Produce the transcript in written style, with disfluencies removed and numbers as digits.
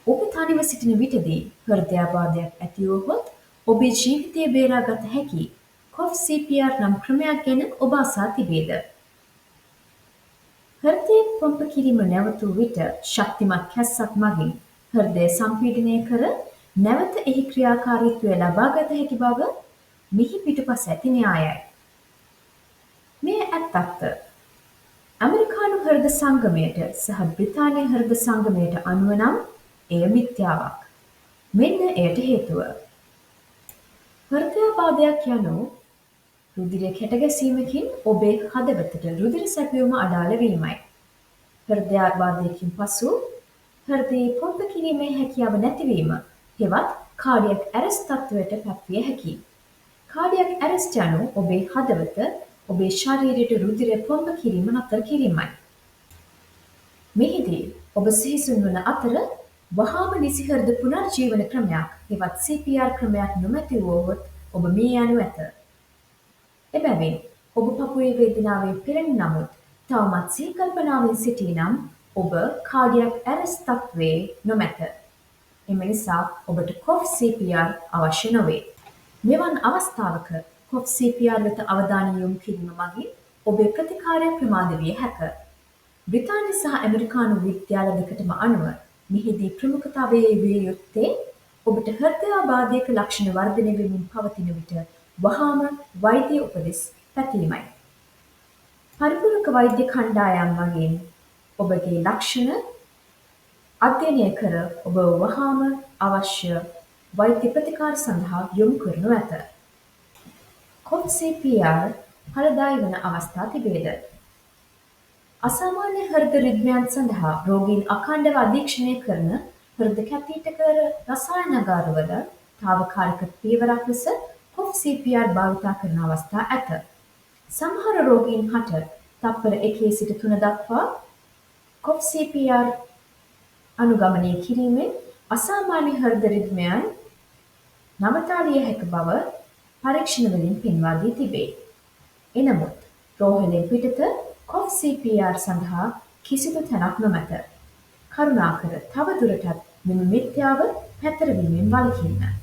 ඔබ තනිව සිටින විටදී හෘදයාබාධයක් ඇති වුවහොත් ඔබේ ජීවිතය බේරාගත හැකි කොෆ් CPR නම් ක්‍රමයක් ගැන ඔබ අසා තිබේද? හෘදය පොම්ප කිරීම නැවතූ විට ශක්තිමත් කැස්සක් මගින් හෘදය සම්පීඩනය කර නැවත එහි ක්‍රියාකාරීත්වය ලබාගත හැකි බව මිහි පිටුපස ඇති න්‍යායයි. මෙය ඇත්තක්ද? ඇමරිකානු හෘද සංගමයට සහ බ්‍රිතාන්‍ය හෘද සංගමයට අනුව නම් එය මිථ්‍යාවක්. මෙන්න එයට හේතුව. හෘදයාබාධයක් යනු රුධිරය කැටගැසීමකින් ඔබේ හදවතට රුධිර සැපයුම අඩාල වීමයි. හෘදයාබාධයකින් පසු හෘදයේ පොම්ප කිරීමේ හැකියාව නැතිවීම හෙවත් කාඩියක් ඇරෙස්ට් තත්ත්වයට පත්විය හැකියි. කාඩියක් ඇරෙස්ට් යනු ඔබේ හදවත ඔබේ ශරීරයට රුධිරය පොම්ප කිරීම නතර කිරීමයි. මෙහිදී ඔබ සිහිසුන් වන අතර වහාම නිසි හෘද පුනර්ජීවන ක්‍රමයක් හෙවත් CPR ක්‍රමයක් නොමැති වුවහොත් ඔබ මිය යනු ඇත. එබැවින් ඔබ පපුවේ වේදනාවෙන් පෙළෙන නමුත් තවමත් සිහි කල්පනාවෙන් සිටී නම් ඔබ කාඩියක් ඇරෙස්ට් තත්ත්වයේ නොමැත. එම නිසා ඔබට කොෆ් CPR අවශ්‍ය නොවේ. මෙවන් අවස්ථාවක කොෆ් CPR වෙත අවධානය යොමු කිරීම මගින් ඔබේ ප්‍රතිකාරය ප්‍රමාද විය හැක. බ්‍රිතාන්‍ය සහ ඇමරිකානු විද්‍යාල දෙකටම අනුව මෙහිදී ප්‍රමුඛතාවය විය යුත්තේ ඔබට හෘදයාබාධයක ලක්ෂණ වර්ධනය වෙමින් පවතින විට වහාම වෛද්‍ය උපදෙස් පැතීමයි. පරිපූර්ණක වෛද්‍ය කණ්ඩායම් මගින් ඔබගේ ලක්ෂණ අධ්‍යයනය කර ඔබ වහාම අවශ්‍ය වෛද්‍ය ප්‍රතිකාර සඳහා යොමු කරනු ඇත. කොෆ් CPR ඵලදායී වන අවස්ථා තිබේද? අසාමාන්‍ය හෘද රිද්මයන් සඳහා රෝගීන් අඛණ්ඩව අධීක්ෂණය කරන හෘද කැථීටර් රසායනාගාරවල තාවකාලික පියවරක් ලෙස කොෆ් CPR භාවිතා කරන අවස්ථා ඇත. සමහර රෝගීන් හට තත්පර 1 සිට 3 දක්වා කොෆ් CPR අනුගමනය කිරීමෙන් අසාමාන්‍ය හෘද රිද්මයන් නවතාලිය හැකි බව පරීක්ෂණවලින් පෙන්වා දී තිබේ. එනමුත් රෝහලෙන් පිටත කොෆ් CPR සඳහා කිසිදු තැනක් නොමැත. කරුණාකර තව දුරටත් මෙම මිථ්‍යාව පැතිරවීමෙන් වළකින්න.